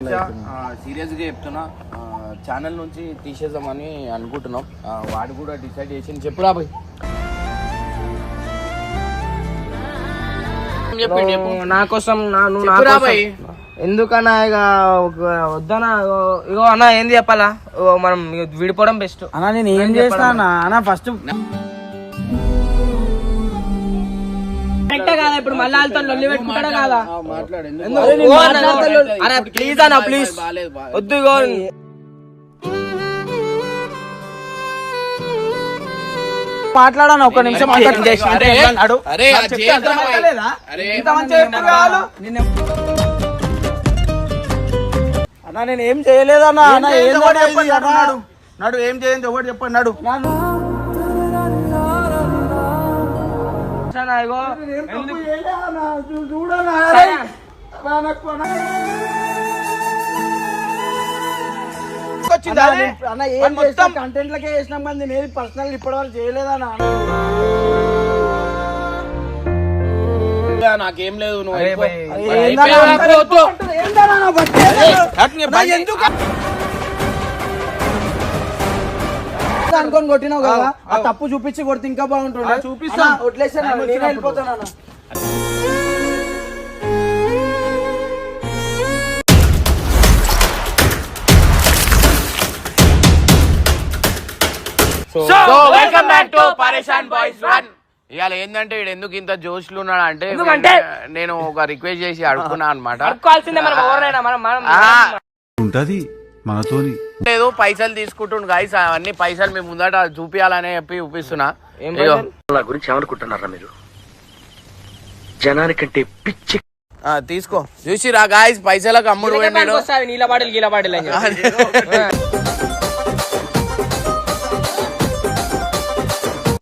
Serious గా చెప్తున్నా, channel నుంచి తీసేద్దామని అనుకుంటున్నాం. వాడు కూడా డిసైడ్ చేసి చెప్పురా పోయి నా కోసం ఎందుకన్నా ఇక వద్దనా. ఇగో అన్న ఏంది చెప్పాలా, మనం విడిపోవడం బెస్ట్ అన్నా. నేను ఏం చేస్తా అన్న ఫస్ట్ కదా. ఇప్పుడు మళ్ళీ వాళ్ళతో లొల్లి పెట్టుకుంటాడా కాదా? అరే ప్లీజ్ అన్న, ప్లీజ్ వద్దు. ఇగో మాట్లాడాను ఒక నిమిషం. అన్నా నేను ఏం చేయలేదన్నా. నడు ఏం చేయండి ఒకటి చెప్పండి. నడు కంటెంట్ లకే చేసినాం కానీ నేను పర్సనల్ ఇప్పటి వరకు చేయలేదన్నా. నాకేం లేదు, నువ్వు అనుకొని కొట్టినావు కదా, ఆ తప్పు చూపించి కొడితే ఇంకా బాగుంటుండే. చూపిస్తా వదిలేసాను, నేను వెళ్ళిపోతాను. వెల్కమ్ బ్యాక్ టు పరేషాన్ బాయ్స్ 1. ఇవాళ ఏంటంటే వీడు ఎందుకు ఇంత జోష్లు ఉన్నాడు అంటే నేను ఒక రిక్వెస్ట్ చేసి అడుగుతున్నా అనమాట. లేదు పైసలు తీసుకుంటుండు గాయస్, అవన్నీ పైసలు మీ ముందట చూపియాలని చెప్పి చూపిస్తున్నా. నా గురించి ఏమనుకుంటున్నారా మీరు? జనానికంటే పిచ్చి. తీసుకో చూసిరా గాయస్, పైసలకు అమ్ముడు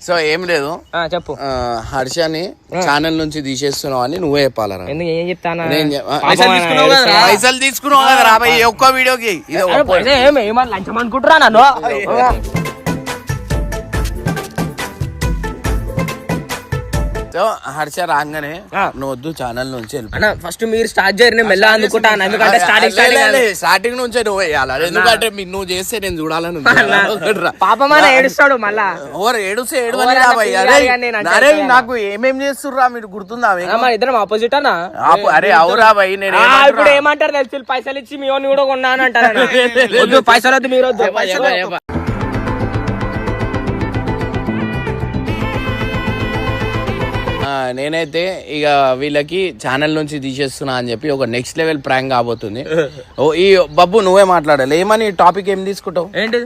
సో ఏం లేదు. చెప్పు. హర్షని ఛానల్ నుంచి తీసేస్తున్నావు అని నువ్వే చెప్పాలరా. ఏం చెప్తాను, పైసలు తీసుకున్నావు కదా రాబోయే ఒక్క వీడియోకి. లంచం అనుకుంటురా నన్ను. సో హర్ష రాగానే నువ్వు వద్దు ఛానల్ నుంచి ఫస్ట్ మీరు స్టార్ట్ చేయరు, నేను మెల్ల అందుకుంటాను. ఎందుకంటే స్టార్టింగ్ నుంచే నువ్వు వేయాలి. ఎందుకంటే నువ్వు చేస్తే నేను చూడాలని పాపమా ఏడుస్తాడు మళ్ళా. ఓవర్ ఏడుస్తే అరే నాకు ఏమేం చేస్తుర్రా మీరు గుర్తుందా? ఇద్దరం ఆపోజిట్ అన్నా. అరే అవురా భయ్, నేను ఇప్పుడు ఏమంటారు తెలుసు, పైసలు ఇచ్చి మీ కూడా కొన్నాను అంటారు. వద్దు పైసలు వద్దు, మీరు వద్దు. నేనైతే ఇక వీళ్ళకి ఛానల్ నుంచి తీసేస్తున్నా అని చెప్పి ఒక నెక్స్ట్ లెవెల్ ప్రాంక్ కాబోతుంది. ఈ బబ్బు నువ్వే మాట్లాడాలి. ఏమని టాపిక్ ఏం తీసుకుంటావు? ఏంటి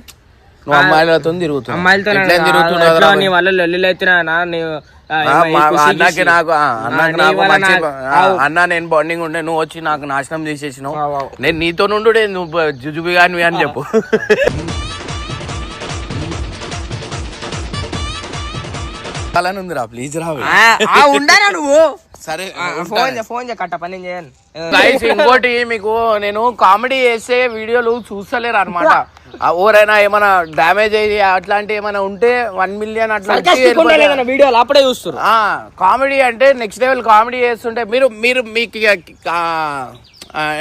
నువ్వు అమ్మాయిలతో తిరుగుతున్నావు, అన్నకి నాకు అన్న నేను బాండింగ్ ఉండే, నువ్వు వచ్చి నాకు నాశనం చేసేసినావు. నేను నీతో నుండు నువ్వు జుజుబి గానివి అని చెప్పు. ఉందిరా ప్లీజ్ రా ఉండరా నువ్వు. సరే ఫోన్ కట్ట పని చేయను. ఇంకోటి మీకు నేను కామెడీ చేసే వీడియోలు చూస్తలేరు అనమాట. ఓరైనా ఏమైనా డామేజ్ అయ్యి అట్లాంటి ఏమైనా ఉంటే 1 మిలియన్ అట్లా వీడియోలు అప్పుడే చూస్తారు. కామెడీ అంటే నెక్స్ట్ లెవెల్ కామెడీ చేస్తుంటే మీరు మీకు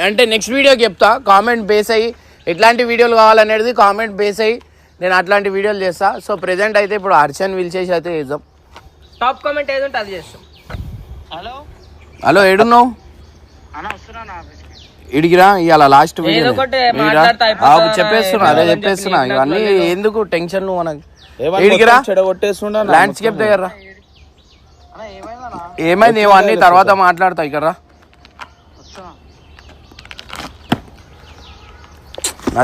అంటే నెక్స్ట్ వీడియోకి చెప్తా. కామెంట్ బేస్ అయ్యి ఎట్లాంటి వీడియోలు కావాలనేది కామెంట్ బేస్ అయ్యి నేను అట్లాంటి వీడియోలు చేస్తా. సో ప్రెసెంట్ అయితే ఇప్పుడు హర్షన్ పిలిచేసి అయితే చేద్దాం. టాప్ కామెంట్ ఏదంటే అది చేస్తాం. హలో ఏడున్నావు? ఇడిగిరా ఇవాళ లాస్ట్ వీడియో చెప్పేస్తున్నా, అదే చెప్పేస్తున్నా. ఇవన్నీ ఎందుకు టెన్షన్ నువ్వు మనకి. ఇడిగిరా ల్యాండ్స్కేప్ దగ్గర ఏమైంది ఇవన్నీ తర్వాత మాట్లాడతా. ఇక్కడ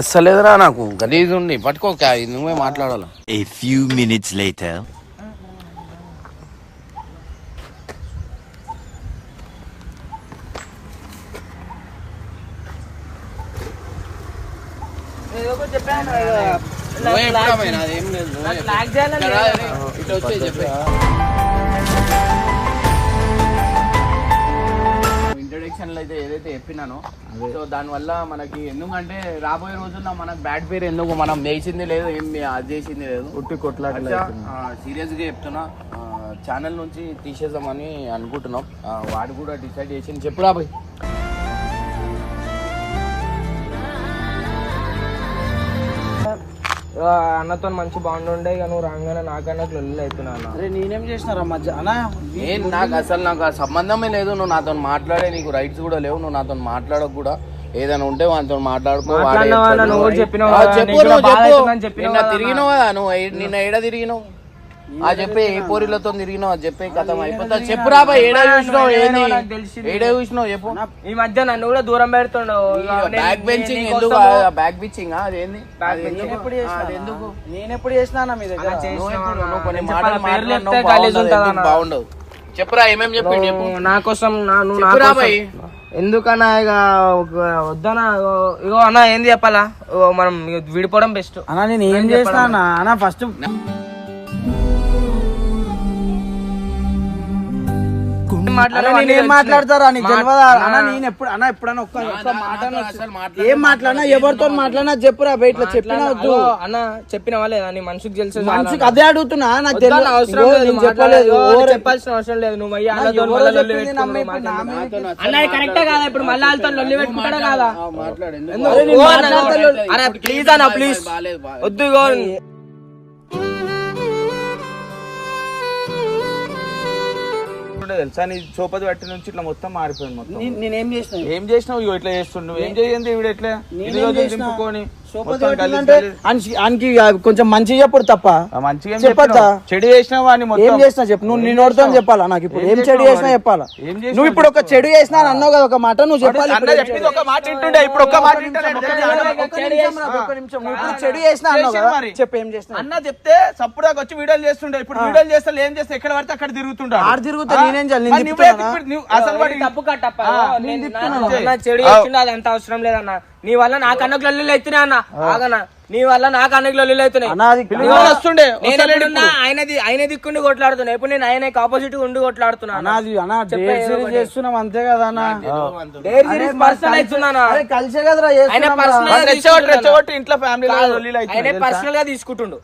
అస్సలేదురా నాకు గలీజ్ ఉంది. పట్టుకోక నువ్వే మాట్లాడాలి. A few minutes later. Introduction అయితే ఏదైతే చెప్పినానో సో దానివల్ల మనకి ఎందుకంటే రాబోయే రోజుల్లో మనకు బ్యాడ్ పేరు ఎందుకు, మనం వేసింది లేదు, ఏం అది చేసింది లేదు, ఉట్టి కొట్లాట. సీరియస్ గా చెప్తున్నా, ఛానల్ నుంచి తీసేద్దామని అనుకుంటున్నాం. వాడు కూడా డిసైడ్ చేసి చెప్పురా పోయి అన్నతో మంచి బాండ్ ఉండే ఇక నువ్వు రాగానే నాకన్నా లొల్లి అవుతున్నా అన్న. అరే నేనేం చేసినారా మధ్య అన్నా నాకు ఆ సంబంధమే లేదు. నువ్వు నాతో మాట్లాడే నీకు రైట్స్ కూడా లేవు. నువ్వు నాతో మాట్లాడక కూడా ఏదైనా ఉంటే వాళ్ళతో మాట్లాడుకో. నిన్న తిరిగినావు కదా నువ్వు, నిన్న ఏడ తిరిగినావు చెప్పే ఏ పోరిలతో తిరిగినావు అది చెప్పే కథం అయిపోతా. చెప్పు రాబా ఏడా చూసినావు, ఏడా చూసినావు చెప్పు. ఈ మధ్య నన్ను కూడా దూరం పెడుతుండవు. బ్యాక్ బెంచింగ్ ఎందుకు? బ్యాక్ బిచ్చింగ్ అదేంది? నేను ఎప్పుడు చేసినా మీ దగ్గర కొన్ని మాటలు బాగుండవు. చెప్పురా ఏమేమి చెప్పిండు చెప్పు. నా కోసం ఎందుకన్నా ఇక వద్దనా ఇగో అన్న ఏంది చెప్పాలా, మనం విడిపోవడం బెస్ట్ అన్నా. నేను ఏం చేసినా అన్న ఫస్ట్ మాట్లాడతారా నీకు తెలియదా అన్న? నేను ఎప్పుడు అన్న ఎప్పుడన్నా ఒక్క మాట ఏం మాట్లాడినా ఎవరితో మాట్లాడినా చెప్పురా బయట చెప్పినా వద్దు అన్న. చెప్పినవా లేదా నీ మనసుకు తెలుసు? మనసుకు అదే అడుగుతున్నా. నాకు అవసరం లేదు, చెప్పలేదు, చెప్పాల్సిన అవసరం లేదు. నువ్వు అన్న కరెక్టే కాదా? ఇప్పుడు మళ్ళీ వాళ్ళతో లొల్లి పెట్టుకుంటాడా కాదా? అరే ప్లీజ్ అన్న, ప్లీజ్ వద్దు. తెలుసా నీ చోపది పట్టి నుంచి ఇట్లా మొత్తం మారిపోయింది. మొత్తం నేనేం చేసిన ఏం చేసినావు? ఇగో ఇట్లా చేస్తుండు. ఏం చేయండి ఇవిడ ఎట్లా దింపుకొని కొంచెం మంచిగా చెప్పడు తప్ప మంచిగా చెప్పద్దా? చెడు చేసినావు అని ఏం చేసినా చెప్పు. నువ్వు నేను నోడుతో చెప్పాలా? నాకు ఇప్పుడు ఏం చెడు చేసినా చెప్పాలా? నువ్వు ఇప్పుడు ఒక చెడు చేసినా అన్నావు కదా ఒక మాట, నువ్వు చెప్పాలి. ఒక మాట వింటుండే, ఇప్పుడు ఒక మాట చెడు చేసినా అన్నావు కదా, చెప్పు ఏం చేసినా అన్న. చెప్తే సప్పుడు వచ్చి వీడియోలు చేస్తుండే. ఇప్పుడు వీడియోలు చేస్తే ఏం చేస్తే ఎక్కడ పడితే అక్కడ తిరుగుతుంటా. ఆడ తిరుగుతా నేనేం చేయాలి? అసలు తప్పు కట్టప్ప చెడు చేస్తుండే, అది అంత అవసరం లేదన్న. నీ వల్ల నాకు అన్నకు లొల్లులు అవుతున్నాయి అన్న. ఆగనా, నీ వల్ల నాకు అన్నకు లొల్లులు అవుతున్నాయి. వస్తుండే ఆయన దిక్కుండి కొట్లాడుతున్నా. ఇప్పుడు నేను ఆయన ఆపోజిట్ ఉండి కొట్లాడుతున్నా. చేస్తున్నాం అంతే కదా అన్న. కలిసే కదరా ఇంట్లో ఫ్యామిలీ ఆయన పర్సనల్ గా తీసుకుంటుండు.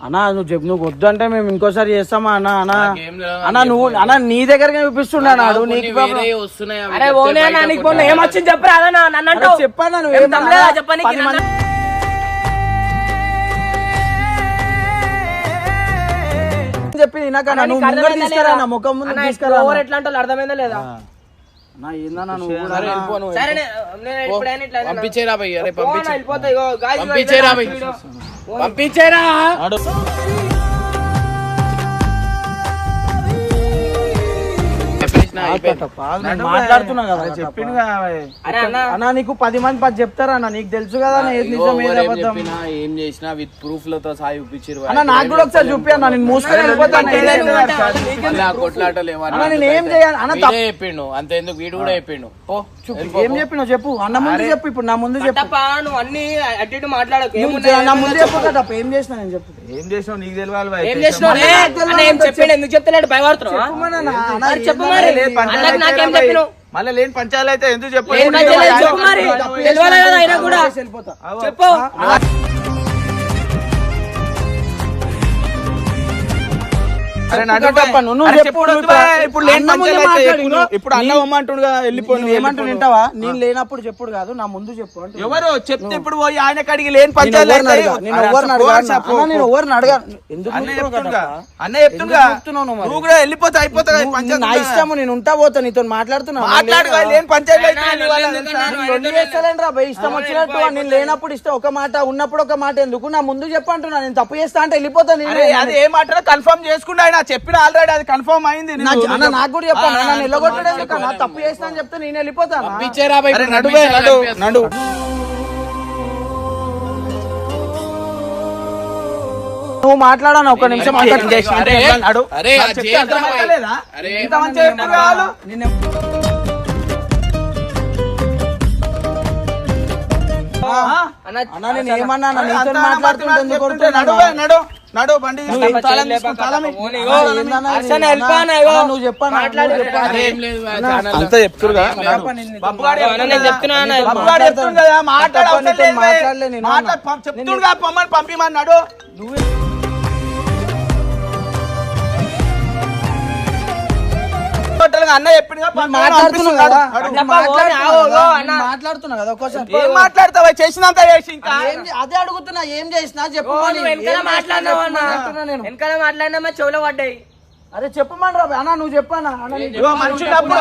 అన్నా నువ్వు చెప్పు, నువ్వు వద్దు అంటే మేము ఇంకోసారి చేస్తామా అన్న? అన్న అన్న నువ్వు అన్న నీ దగ్గరగా చూపిస్తుండే నాడు నీకు ఏమొచ్చింది చెప్పరా? నన్ను చెప్పాను చెప్పని చెప్పింది నాకన్నా. నువ్వు ముందు తీసుకురా, నా ముఖం ముందు తీసుకురా. ఎట్లా అంటే అర్థమైందా లేదా? పంపించేరా భయ్య, పంపించేరా పంపించేరా. మాట్లాడుతున్నా కదా చెప్పింది అన్న. నీకు 10 మంది 10 చెప్తారా అన్న? నీకు తెలుసు కదా ఏది నిజం ఏది అబద్ధం. ఏం చేసినా విత్ ప్రూఫ్ లతో సాయి చూపించారు అన్న. నాకు కూడా ఒకసారి చూపి అన్న, నేను మూసుకొని వెళ్ళిపోతాను. కొట్లాటలు నేను ఏం చేయాలి అన్న? చెప్పిండు అంతే, ఎందుకు వీడు కూడా చెప్పిండు. ఏం చెప్పినావు చెప్పు అన్న ముందు చెప్పు. ఇప్పుడు నా ముందు చెప్పు. నువ్వు అన్ని అటు మాట్లాడకు. నా ముందు చెప్పు కదా ఏం చేసినా నేను చెప్పు. ఏం చేసినావు నీకు తెలియాలి. ఏం చేసినావు? చెప్పండి, ఎందుకు చెప్తలేడు? భయపడుతున్నావు. చెప్పు మరి, నాకేం చెప్పినావు? మళ్ళీ లేని పంచాయతీ అయితే ఎందుకు చెప్పు? చెప్పు మరి, తెలియాలి కదా అయినా కూడా చెప్పు. ఇప్పుడు అన్న ఇమ్మంటుండు కదా, వెళ్ళిపోయి ఏమంటూ వింటావా? నేను లేనప్పుడు చెప్పుడు కాదు, నా ముందు చెప్పు. ఎవరు చెప్తే ఇప్పుడు పోయి ఆయన కడిగి లేని పంచాయతీ నేను ఎవరిని అడగాను. ఎందుకు అన్న చెప్తుండగా నువ్వు కూడా వెళ్ళిపోతే అయిపోతా. నా ఇష్టము, నేను ఉంటా పోతా, నీతో మాట్లాడుతున్నా. మాట్లాడు లేని పంచాయతీ చేస్తాలేండి రా భయ్, ఇష్టం వచ్చినట్టు. నేను లేనప్పుడు ఇష్టం ఒక మాట, ఉన్నప్పుడు ఒక మాట. ఎందుకు నా ముందు చెప్పంటున్నా? నేను తప్పు చేస్తా అంటే వెళ్ళిపోతా. అది ఏ మాట కన్ఫర్మ్ చేసుకుంటా ఆయన చెప్పిన ఆల్రెడీ, అది కన్ఫర్మ్ అయింది. నాకు కూడా చెప్పాను, నన్ను నిలగొట్టలేదు కదా. తప్పు చేస్తా అని చెప్తే నేను వెళ్ళిపోతాను. నడు నువ్వు మాట్లాడాను ఒక నిమిషం. నేను ఏమన్నా నీతో మాట్లాడుతుంటే నడు బండి నువ్వు చెప్పాను అంతా చెప్తున్నా చెప్తున్నా పొమ్మని పంపిమన్నాడు. టోటల్ గా అన్న చెప్పింది మాట్లాడుతున్నావు కదా అన్న. మాట్లాడుతున్నా కదా ఒక్కోసారి ఏం మాట్లాడతావా చేసినంత చేసి ఇంకా అదే అడుగుతున్నా ఏం చేసినా చెప్పు ఓ, నువ్వు వెనకాల మాట్లాడినావు అన్న మాట్లాడుతున్నా నేను. వెనకాల మాట్లాడినా చెవులో పడ్డాయి అరే చెప్పమని రా అన్న నువ్వు చెప్పానా అన్న ఇగో మనుషులప్పుడు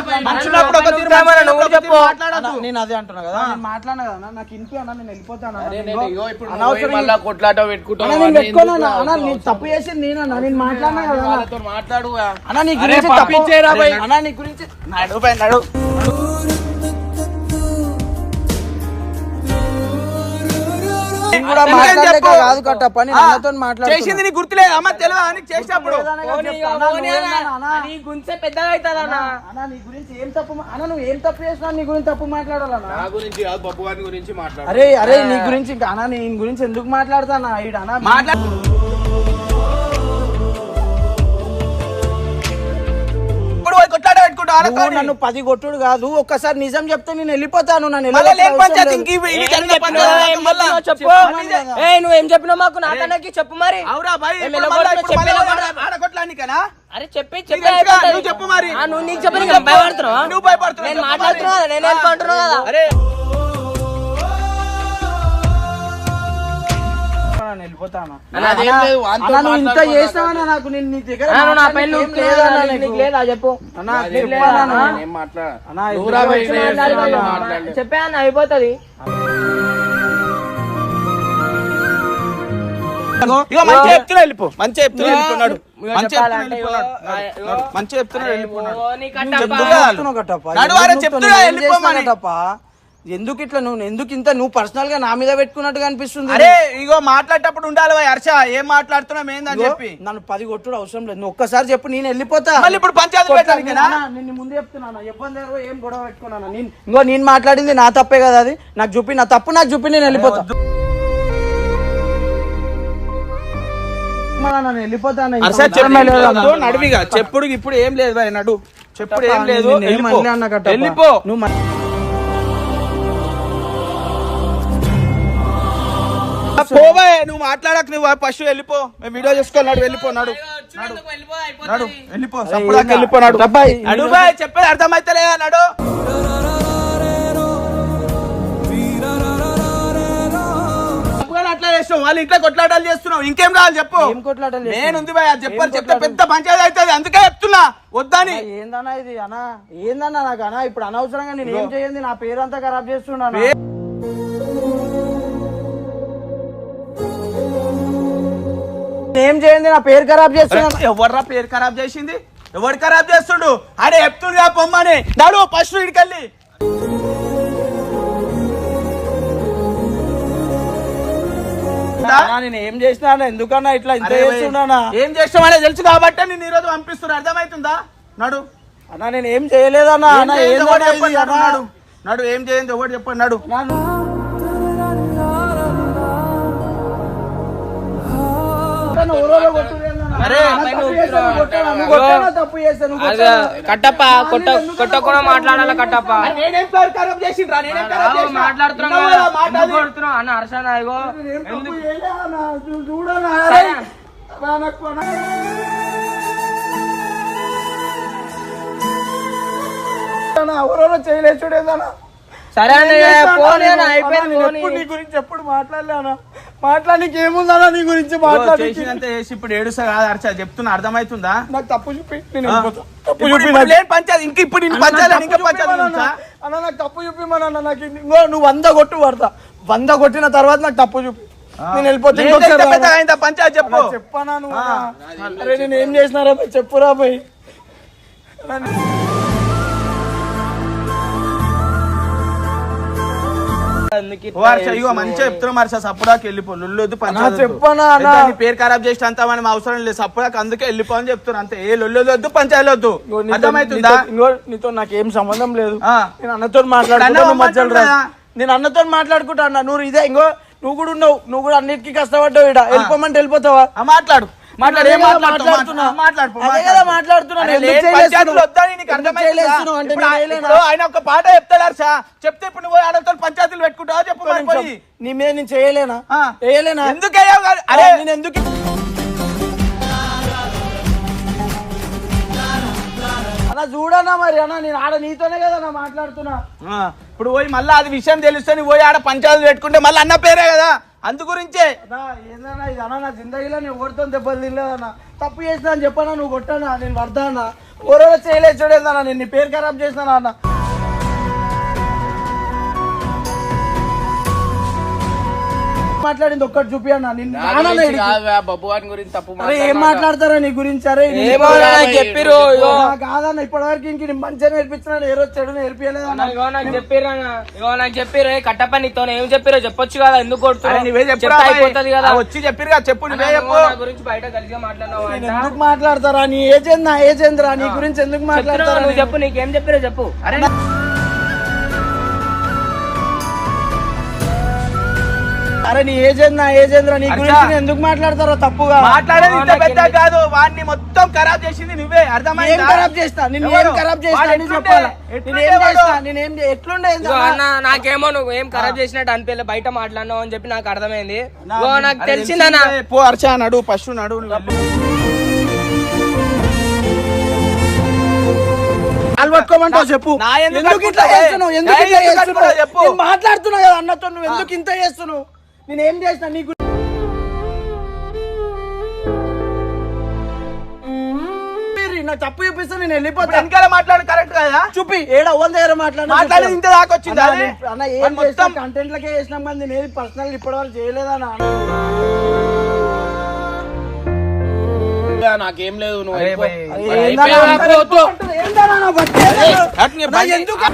ఒక తీరు నువ్వు చెప్పు. మాట్లాడద్దు. నేను అదే అంటున్నా కదా నేను మాట్లాడినా కదా అన్న, నాకు ఇంటి అన్న నేను వెళ్ళిపోతాను అన్న. నేను ఇగో ఇప్పుడు అనవసరం నువ్వు మళ్ళా కొట్లాట పెట్టుకుంటావు అన్న, నేను అవన్నీ పెట్టుకోను అన్న. ఎందుకు? అన్న, నేను తప్పు చేసింది నేనన్నా నేను మాట్లాడినా కదా అన్న. వాళ్ళతో మాట్లాడు అన్న నీ అరే, గురించి పంపించేరా తప్పు- భయ్. అన్న నీ గురించి నడు పై నడు నేను కూడా ఎందుకని మాట్లాడలేక చెప్పు. కాదు కట్టప్ప నేను అన్నతో మాట్లాడుతున్నా. చేసింది నీకు గుర్తులేదు అమ్మ తెలియదా నీకు చేసినప్పుడు నీ గుంసె పెద్దగా అవుతుంది అన్న అన్న నీ గురించి ఏం తప్పు అన్న నువ్వు ఏం తప్పు చేసినా నీ గురించి తప్పు మాట్లాడాలన్నా నా గురించి కాదు పప్పు గారి గురించి మాట్లాడు అరే అరే నీ గురించి ఇంకా అన్న నీ గురించి ఎందుకు మాట్లాడతానా ఈడ అన్న మాట్లాడు ఇప్పుడు పోయి కొట్లాట పెట్టుకుంటా నువ్వు నన్ను 10 కొట్టుడు కాదు ఒక్కసారి నిజం చెప్తే నేను వెళ్ళిపోతాను నన్ను మళ్ళా లేక వెళ్ళిపోతే పంచాయతీ అవసరం లేదు. ఇంక ఇది చెప్పండి మళ్ళా చెప్పు ఏ నువ్వేం చెప్పినావు మాకు నాకన్నకి చెప్పు మరి అవురా భయ్ ఏం ఇప్పుడు ఎలగొట్టినా మళ్ళా ఇప్పుడు చెప్పి మళ్ళా ఎలగొట్టినా? ఆడగొట్టడానికేనా? అరే చెప్పి నీకు చెప్పి తెలుసుగా, అయిపోతుంది. నువ్వు చెప్పు మరి. నువ్వు నీకు చెప్పి నీకు భయపడుతున్నావా నువ్వు భయపడుతున్నావు, నేను చెప్పు మాట్లాడుతున్నా మరి. కదా, నేను వెళ్ళిపోంటున్నా కదా అరే నేను వెళ్ళిపోతాను అన్న, అదేం లేదు, వాంతో అన్న నువ్వు ఇంత మాట్లాడుకో, చేసినావా నాకు నేను నీ దగ్గర అన్న, నువ్వు నా పైన మాట్లాడనీకి ఏం నువ్వు లేదా అన్న నీకు నీకు? లేదా చెప్పు అన్న అదేం చెప్పు లేదు, అన్న. నేను మాట్లాడ అన్న, నువ్వురా ఎందుకు భయ్, వచ్చి నేను మాట్లాడు ఏం అన్న? మాట్లాడలేదు. చెప్పే అన్న అయిపోతుంది ఇగో మంచిగా చెప్తున్నా వెళ్ళిపో మంచిగా చెప్తున్నా వెళ్ళిపోన్నాడు ఇగో మంచిగా చెప్తున్నా చెప్పాలంటే వెళ్ళిపోన్నాడు ఇగో, నడు. మంచిగా చెప్తున్నా వెళ్ళిపోన్నాడు ఓ, నీ కట్టప్ప. చెప్తున్నా. చెప్తున్నావు కట్టప్ప. నడు వారే ఎందుకు చెప్తున్నా, నువ్వు ఏం వెళ్ళిపోమని. చేసినావు కట్టప్ప? ఎందుకు ఇట్లా నువ్వు ఎందుకు ఇంత నువ్వు పర్సనల్ గా నా మీద పెట్టుకున్నట్టుగా అనిపిస్తుంది అరే ఇగో మాట్లాడేటప్పుడు ఉండాలి భయ్ హర్ష ఏం మాట్లాడుతున్నాం ఏందని ఇగో, చెప్పి నన్ను 10 కొట్టుడు అవసరం లేదు నువ్వు ఒక్కసారి చెప్పు నేను వెళ్ళిపోతా మళ్ళీ ఇప్పుడు పంచాయతీ పెట్టడానికేనా? నేను ముందు చెప్తున్నాను ఇబ్బంది ఏం గొడవ పెట్టుకున్నాను నేను మాట్లాడింది నా తప్పే కదా అది నాకు చూపి నా తప్పు నాకు చూపి నేను వెళ్ళిపోతా నేను వెళ్ళిపోతాను ఇంకా హర్ష అవసరమే లేదు అన్న. చెప్పు నడివిగా చెప్పుడు ఇప్పుడు ఏం లేదు భయ్ నడు చెప్పుడు ఏం లేదు నేను ఏం వెళ్ళిపో. అనలే అన్న కట్టప్ప. వెళ్ళిపో నువ్వు పోవే నువ్వు మాట్లాడక నువ్వు ఫస్ట్ వెళ్ళిపో మేము వీడియో చేసుకోన్నాడు వెళ్ళిపోన్నాడు నడు వెళ్ళిపో సప్పుడాక వెళ్ళిపోనాడు అబ్బాయి, నడు బాయ్ చెప్పేది అర్థమైతే లేదా నడు తప్పుగా అట్లా చేస్తావు వాళ్ళు ఇంట్లో కొట్లాటాలు చేస్తున్నావు ఇంకేం రావాలి చెప్పు ఏం కొట్లాటలు చేస్తున్నావు? నేనుంది బాయ్ అది చెప్పారు చెప్తే పెద్ద పంచాయతీ అవుతుంది అందుకే చెప్తున్నా వద్దని ఏందన్నా ఇది అన్నా ఏందన్నా నాకు అన్నా ఇప్పుడు అనవసరంగా నేను ఏం చేయండి నా పేరంతా ఖరాబ్ చేస్తున్నాను ఏం చేయండి నా పేరు ఖరాబ్ చేస్తున్నాను ఎవర్రా పేరు ఖరాబ్ చేసింది ఎవరు ఖరాబ్ చేస్తుండు అరే చెప్తుండగా పొమ్మని నడు ఫస్ట్ ఇడికెళ్ళి అన్నా, నేను ఏం చేసినా ఎందుకన్నా ఇట్లా ఇంత చేస్తున్నానా ఏం చేస్తామనే తెలుసు కాబట్టి నేను ఈ రోజు పంపిస్తున్నా అర్థమవుతుందా నడు అన్నా నేను ఏం చేయలేదన్నా ఏం అన్నా చేయండి ఏందన్నా ఒకటి ఇది చెప్పండి, అన్నా? నడు నడు ఏం చేయండి ఒకటి చెప్పండి నడు అన్నా, ఊరోలో కొట్టుడేందన్నా? అరే, అన్నా, తప్పు చేశాను, కొట్టాను, నువ్వు కొట్టానా, తప్పు చేశాను, నువ్వు అదే కొట్టానా? కట్టప్ప కొట్టకుండా మాట్లాడాలి కట్టప్ప నేనేం పేరు ఖరాబ్ చేసిండ్రా నేనేం ఖరాబ్ చేసినా? మాట్లాడుతున్నావు విన్నావా కదా, మాట ఎందుకు అది? కొడుతున్నావు అన్న హర్షణ ఇగో నేను తప్పు చేయలే అన్నా, చూడన్నా, సరే. అరే. అన్నా, నాకు అన్నా. అన్నా, ఊరోలో చేయలేదు చూడేదన్నా సరే అన్న పోనీ అన్న అయిపోయింది నేను పోనీ. ఎప్పుడు నీ గురించి ఎప్పుడు మాట్లాడలేనా మాట్లాడడానికి ఏముందన్నా నీ గురించి ఇగో, మాట్లాడి చేసినంత చేసి ఇప్పుడు ఏడుసా కాదు అర్చ చెప్తున్నా అర్థమవుతుందా నాకు తప్పు చూపి నేను ఆ. వెళ్ళిపోతా. తప్పు ఇప్పుడు చూపి ఇప్పుడు నాకు. లేని పంచాయతీ ఇంక ఇప్పుడు ఇన్ని అన్న, నాకు పంచాయతీ తప్పు ఇంకా పంచాయతీ చూపిమనన్నా. ఉంచా? అన్న నాకు తప్పు చూపిమనన్నా నాకు ఇంకో నువ్వు 100 కొట్టు పడతా 100 కొట్టిన తర్వాత నాకు తప్పు చూపి నేను వెళ్ళిపోతే లేదు, ఇంకొకసారి ఇంత పెద్దగా రానా? అయిందా పంచాయతీ చెప్పు అన్న, చెప్పనా నువ్వు అరే నేను ఏం చేసినారా పోయి చెప్పురా పోయి ఎందుకు ఓ ఇట్లా హర్ష ఇగో మంచిగా చెప్తున్నాం హర్ష సప్పుడాకి వెళ్ళిపో లొల్లొద్దు పంచాయతీ వద్దు. చెప్పనా అన్న? పెద్ద నీ పేరు ఖరాబ్ చేసి అంతా మనం అవసరం లేదు సప్పుడాకి అందుకే వెళ్ళిపో అని చెప్తున్నా అంతే ఏ లొల్లొద్దు వద్దు పంచాయతీ వద్దు ఇంకో నీతో- అర్థమవుతుందా ఇంకో నీతో నాకేం సంబంధం లేదు ఆ. నేను అన్నతో మాట్లాడుకుంటా అన్న నువ్వు మధ్యలో రా. మాట్లాడుతున్నా. నేను అన్నతో మాట్లాడుకుంటా అన్న నువ్వు ఇదే ఇంకో నువ్వు కూడా ఉన్నావు నువ్వు కూడా అన్నిటికీ కష్టపడ్డావు ఇక్కడ వెళ్ళిపోమంటే వెళ్ళిపోతావా ఆ, మాట్లాడు మాట్లాడు ఏం అదే కదా మాట్లాడుతున్నావు? మాట్లాడుతున్నా. మాట్లాడు, పో, అదే కదా మాట్లాడుతున్నా. అరే, నేను లేని ఎందుకు పంచాయతీలు చేయలేస్తున్నావు? వద్దని నీకు ఎందుకు అర్థమవుతుందా? చేయలేస్తున్నావు అంటే ఇప్పుడు నేను చేయలేనా? ఇప్పుడు ఆయన ఒక పాట చెప్తాడు హర్ష చెప్తే ఇప్పుడు నువ్వు ఆడతో పంచాయతీలు పెట్టుకుంటావా చెప్పు మరి పోయి. నీ మీద నేను చేయలేనా ఆ. చేయలేనా ఎందుకు అయ్యావు కాదు? అరే నేను ఎందుకు అన్న అన్న చూడన్నా మరి అన్న నేను ఆడ నీతోనే కదా అన్న మాట్లాడుతున్నా. ఇప్పుడు పోయి మళ్ళీ అది విషయం తెలుస్తే నువ్వు పోయి ఆడ పంచాయతీ పెట్టుకుంటే మళ్ళీ అన్న పేరే కదా, అందు గురించే. అన్నా ఏందన్నా ఇది అన్న, నా జిందగీలో నేను ఎవరితో దెబ్బలు తినలేదన్నా. తప్పు చేసినా అని చెప్పన్నా, నువ్వు కొట్టానా, నేను పడతా అన్న. ఓరో చేయలేదు చూడేదన్నా, నేను నీ పేరు ఖరాబ్ చేసినా అన్న. మాట్లాడింది ఒక్కటి చూపి అన్న. బబ్బు గారి గురించి తప్పు అరే ఏం మాట్లాడతారా నీ గురించి? అరే చెప్పిరు కాదన్న, ఇప్పటి వరకు ఇంక నేను మంచిగా నేర్పించిన, ఏ రోజు చెడు నేర్పించలేదన్న. నాకు చెప్పిరా నాకు చెప్పిరు కట్టప్ప నీతో ఏం చెప్పిరో చెప్పొచ్చు కదా, ఎందుకు కొడుతున్నా నువ్వే చెప్పు, అయిపోతుంది కదా. వచ్చి చెప్పిరు కదా, చెప్పు నువ్వే చెప్పు. నా గురించి బయట గట్టిగా మాట్లాడినావు ఎందుకు మాట్లాడతారా? నీ ఏజెంట్ నా ఏజెంట్ రా, నీ గురించి ఎందుకు మాట్లాడతారా? నువ్వు చెప్పు, నీకేం చెప్పిరో చెప్పు. అరే నీ ఏజెంట్ నా ఏజెంట్ రా, నీ గురించి ఎందుకు మాట్లాడతారా తప్పుగా? మాట్లాడేది ఇంత పెద్ద కాదు, వాడిని మొత్తం ఖరాబ్ చేసింది నువ్వే, అర్థమైంది? ఏం ఖరాబ్ చేస్తా? నేను ఏం ఖరాబ్ చేస్తా అని చెప్పాలా? నేనేం చేస్తా? నేనేం ఎట్లుండే అన్న నాకేమో నువ్వు ఏం ఖరాబ్ చేసినట్టు అనిపించలే, బయట మాట్లాడినావు అని చెప్పి నాకు అర్థమైంది. నాకు తెలిసిందన్నా. పో అర్చా నడు, ఫస్ట్ నడు. పట్టుకోమంటావు చెప్పు. ఎందుకు ఇట్లా చేస్తున్నావు? ఎందుకు ఇట్లా చేస్తున్నావు? నేను మాట్లాడుతున్నా కదా అన్నతో, నువ్వు ఎందుకు ఇంత చేస్తున్నావు? నేను ఏం చేసినా నీకు? నా తప్పు చూపిస్తా, నేను వెళ్ళిపోతా. వెనకాల మాట్లాడు, కరెక్ట్ కదా? చూపి ఏడ ఓన్ దగ్గర మాట్లాడేది ఇంత దాకా వచ్చింది. అన్న ఏం చేస్తా, కంటెంట్ లకే చేసినాం కానీ నేను ఏది పర్సనల్ ఇప్పటి వరకు చేయలేదా? నాకేం లేదు, నువ్వు ఎందుకు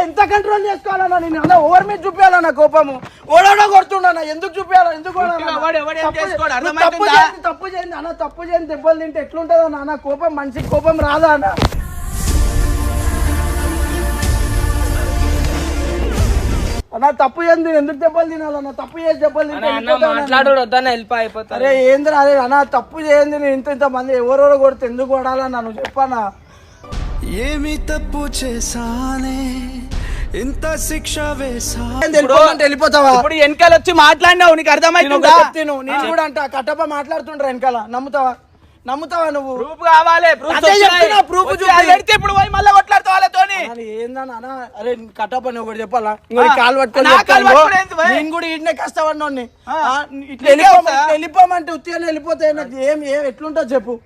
ఎంత కంట్రోల్ చేసుకోవాలన్నా? నేను అన్న ఓవర్ మీద చూపించాలన్నా కోపము. ఓడోడో కొడుతుండన్నా, ఎందుకు చూపించాలా? ఎందుకు తప్పు చేయండి అన్న, తప్పు చేయండి దెబ్బలు తింటే ఎట్లుంటదో నాన్న. కోపం మనిషికి కోపం రాదా అన్న? అన్న తప్పు చేయండి, ఎందుకు దెబ్బలు తినాలన్న? తప్పు చేసి దెబ్బలు తింటే మాట్లాడు వద్దన్న వెళ్ళిపోతా. అరే ఏంద్రా అదే అన్న, తప్పు చేయండి. నేను ఇంత మంది ఎవరెవరో కొడితే ఎందుకు కొడాలన్నా? నువ్వు చెప్పన్నా. ఏమి తప్పు చేసానే ఇంత శిక్ష వేసా? వెళ్ళిపోతావా? ఇప్పుడు వెనకాల వచ్చి మాట్లాడినావు, నీకు అర్థమైందా? నేను కూడా అంట కట్టప్ప మాట్లాడుతుండ్రా వెనకాల. నమ్ముతావా నువ్వు? ప్రూఫ్ కావాలి, ప్రూఫ్ పెడితే ఇప్పుడు పోయి మళ్ళీ కొట్లాడుతావు వాళ్ళతోని. ఏందన్నా? అరే కట్టప్ప నువ్వు ఒకటి చెప్పాలా? కాలు పట్టుకొని నేను కూడా ఇట్నే కష్టపడినోడిని. వెళ్ళిపోమంటే ఉత్తిగానే వెళ్ళిపోతే నాకు ఏం ఎట్లుంటుంది చెప్పు?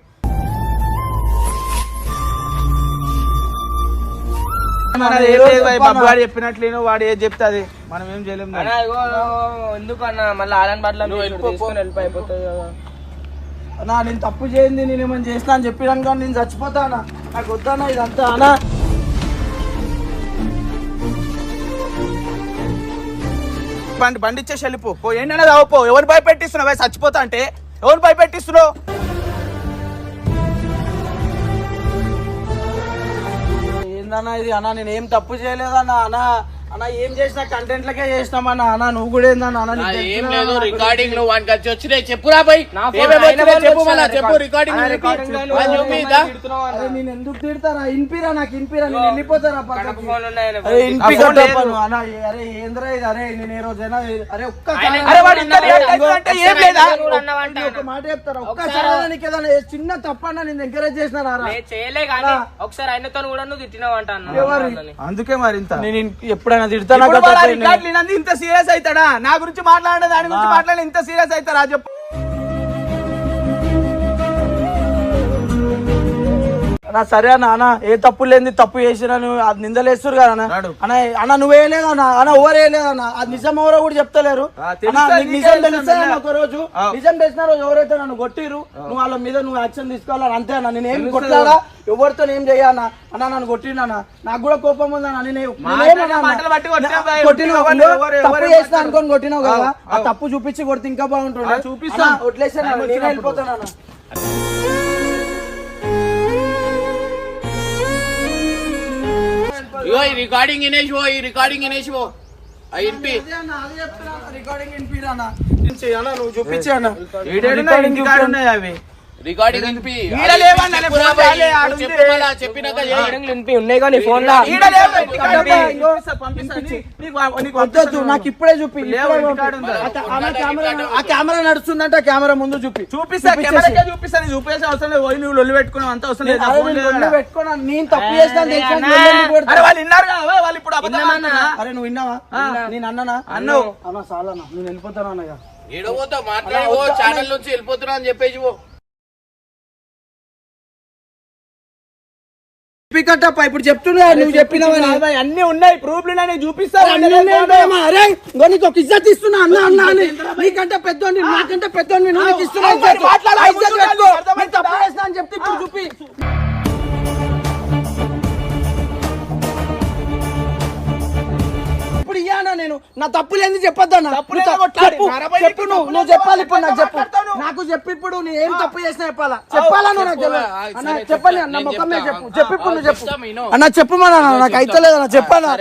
బాబు వాడు చెప్పినట్లు వాడు ఏది చెప్తే అది మనం ఏం చేయలేము. ఎందుకు అన్న మళ్ళీ ఆలన్ బాటలో వెళ్ళిపోతుంది కదా అన్నా. నేను తప్పు చేయండి, నేను ఏమైనా చేసినా అని చెప్పినాక నేను చచ్చిపోతా అన్న. నాకు వద్దన్నా ఇదంతా అన్నా. బండి ఇచ్చేసి వెళ్ళిపో. ఏంటనేది అవపో. ఎవరు భయపెట్టిస్తున్నావు? చచ్చిపోతా అంటే ఎవరు భయపెట్టిస్తున్నావు? ఏందన్నా ఇది అన్నా? నేను ఏం తప్పు చేయలేదన్నా. అన్న ఏం చేసినా కంటెంట్ లకే చేసినామన్నా. అన్న నువ్వు కూడా ఏందన్నా? ఏం లేదు, రికార్డింగ్ లో వానికి వచ్చి వచ్చినాయి. చెప్పురా భయ్, చెప్పు రికార్డింగ్. నేను ఎందుకు తిడతారా? ఇన్పిరా, నాకు ఇన్పిరా, నేను వెళ్ళిపోతారా పక్కకి? అరే ఏంద్రా ఇది? అరే నేను ఏ రోజైనా అరే ఒక్కసారి ఒక మాట చెప్తారా? ఒక్కసారి ఏదైనా చిన్న తప్పన్నా నేను ఎంకరేజ్ చేసినా చేయలే కానీ ఒకసారి ఆయనతో కూడా నువ్వు తిట్టినావు అంట. అందుకే మరి నేను ఎప్పుడైనా తిడతానా? ఇంత సీరియస్ అవుతాడా? నా గురించి మాట్లాడే దాని గురించి మాట్లాడే ఇంత సీరియస్ అవుతారా చెప్పు? సరే అన్న, ఏ తప్పు లేని తప్పు చేసినా అది నిందలేస్తారు కదా అన్న. నువ్వేయలేదన్నా అన్న, ఓవరేయలేదన్నా. అది నిజం ఎవరో కూడా చెప్తలేరు. నిజం తెలుస్తా ఒక రోజు, నిజం తెలిసిన రోజు ఎవరైతే నన్ను కొట్టిరు నువ్వు వాళ్ళ మీద నువ్వు యాక్షన్ తీసుకోవాలని అంతే అన్న. నేను ఏం కొట్టాలా? ఎవరితో ఏం చెయ్యాలన్నా? అన్న నన్ను కొట్టినా, నాకు కూడా కోపం ఉందన్న. తప్పు చేసినా అనుకోని కొట్టినావు కదా, ఆ తప్పు చూపించి కొడితే ఇంకా బాగుంటుండే. చూపిస్తా, వదిలేసా, నేను వెళ్ళిపోతాను. రికార్డింగ్ వినేసి పో. రికార్డింగ్ నువ్వు చూపించా అవి రికార్డింగ్ వినిపి ఈడ లేవన్నా, నేను ఫోన్ చేయాలి, ఆడ ఉంది. చెప్పినాక ఉన్నాయి కానీ ఫోన్ లా ఈడ లేవు, ఇంటికాడ ఉంది. పంపిస్తా, నీకు వద్దొద్దు, నాకు ఇప్పుడే చూపి లేవు, ఇప్పుడే ఇంటికాడ పంపి. ఉందా? ఆ కెమెరా నడుస్తుందంటే ఆ కెమెరా ముందు చూపి చూపిస్తా, కెమెరాకే చూపిస్తా. నీకు చూపించాల్సిన అవసరం లేదు. పోయి నువ్వు లొల్లి పెట్టుకున్నావు, అంత అవసరం లేదు. ఆ ఫోన్ లేదు నేను ఆడ. పెట్టుకున్నా, నేను తప్పు చేస్తాను తెలిసినా అన్నా. నువ్వు ఎందుకు పెడతావు? అరే వాళ్ళు విన్నారు కదా, వాళ్ళు ఇప్పుడు అబద్ధం ఆడుతున్నా? అరే నువ్వు విన్నావా? నేను అన్నానా? అన్నావు. అన్న చాలన్నా, నేను వెళ్ళిపోతాను అన్నయ్య. ఏడవోతావు మాట్లాడి ఛానల్ నుంచి వెళ్ళిపోతున్నా అని చెప్పేసి కట్టప్ప ఇప్పుడు చెప్తున్నా, నువ్వు చెప్పినావని. అన్ని ఉన్నాయి, ప్రూఫ్లు ఉన్నాయి, చూపిస్తా. అరే ఇంకో నీకు ఒక ఇజ్జత్ ఇస్తున్నా అన్న అన్న అని. నీకంటే పెద్దోడిని, నాకంటే పెద్దోడిని, నువ్వు నీకు ఇస్తున్నా ఇజ్జత్. ఆ ఇజ్జత్ పెట్టుకో. నేను తప్పు చేసినా అని చెప్తే ఇప్పుడు చూపి. ఇప్పుడు ఇయ్యానా నేను నా తప్పులు ఏంది చెప్పొద్దన్నా. చెప్పు నువ్వు చెప్పాలి ఇప్పుడు నాకు చెప్పు. నాకు చెప్పు ఇప్పుడు నేను ఏం తప్పు చేసినా చెప్పాలా నువ్వు నాకు తెలియదు అన్న. చెప్పాలి అన్న, ముఖం మీద చెప్పు ఇప్పుడు నువ్వు చెప్పు అన్న. చెప్పు మా నాన్న, నాకు అయితే లేదన్న చెప్పాలా.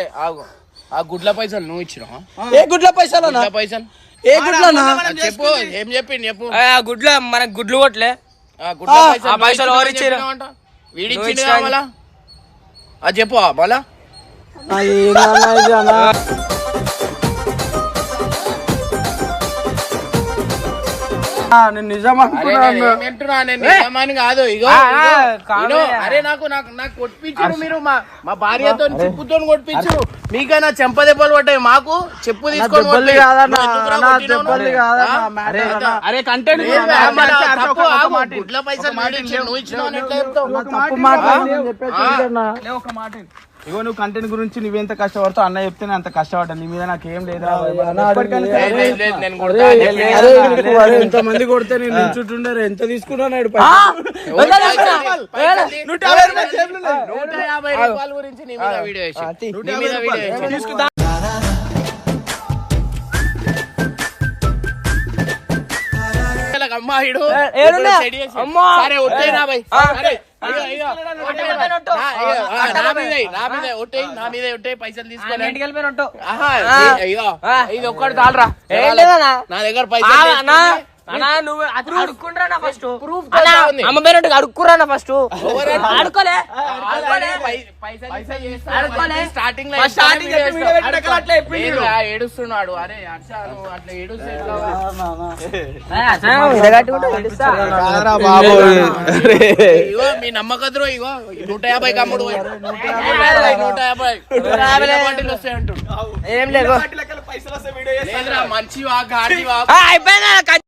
ఆ గుడ్ల పైసలు నువ్వు ఇచ్చినావా? ఏ గుడ్ల పైసలు అన్న? గుడ్ల పైసలు ఏ గుడ్లనా? చెప్పు, ఏం చెప్పింది చెప్పు. గుడ్లు మనకు గుడ్లు కొట్లే ఆ గుడ్ల ఆ పైసలు ఎవరు ఇచ్చిర్రు? వీడిచ్చింది మళ్ళా అది చెప్పు మళ్ళా. నేను నిజం అరే నేను ఏమంటున్నా, నేను నిజమని కాదు. ఇగో అరే నాకు కొట్టించారు మీరు, మా భార్యతో చెప్పుతో కొట్టించారు. మీకైనా చెంపదెబ్బలు పడ్డాయి, మాకు చెప్పు తీసుకొని దెబ్బలు కాదన్నా, దెబ్బలు కాదన్నా. అరే కంటెంట్ గుడ్ల పైసలు నువ్వు ఇచ్చినావు అని ఎట్లా చెప్తావు? తప్పు మాట్లాడి ఒక మాట. ఇగో నువ్వు కంటెంట్ గురించి నువ్వెంత కష్టపడతావు అన్న చెప్తేనే అంత కష్టపడ్డా. నీ మీద నాకేం లేదు. నేను కొడతా. ఎంత మంది కొడితే నేను నిల్చుంటుండే ఎంత తీసుకున్నాడు 150 రూపాయల గురించి నీ మీద వీడియో వేసి, నీ మీద వీడియో వేసి. అమ్మాయిడు సరే ఒట్టేనా భయ్, నా మీద ఒట్టే పైసలు తీసుకోలే. ఇది ఒక్కటి చాలరా, నా దగ్గర పైసలు నువ్వు అడుక్కుంటారా ఫస్ట్ ప్రూఫ్ అమ్మ పేరు అడుక్కురా ఫస్ట్ అడుకోలే స్టార్టింగ్ ఏడుస్తున్నాడు. అరే హర్ష నువ్వు అట్లా ఏడుస్తే ఇగో మీ నమ్మకద్రో. ఇగో 150 కమ్ముడు 150 బాటిల్ వస్తాయి అంటు. ఏం లేదు మంచివా గాడివా? అయిపోయిందా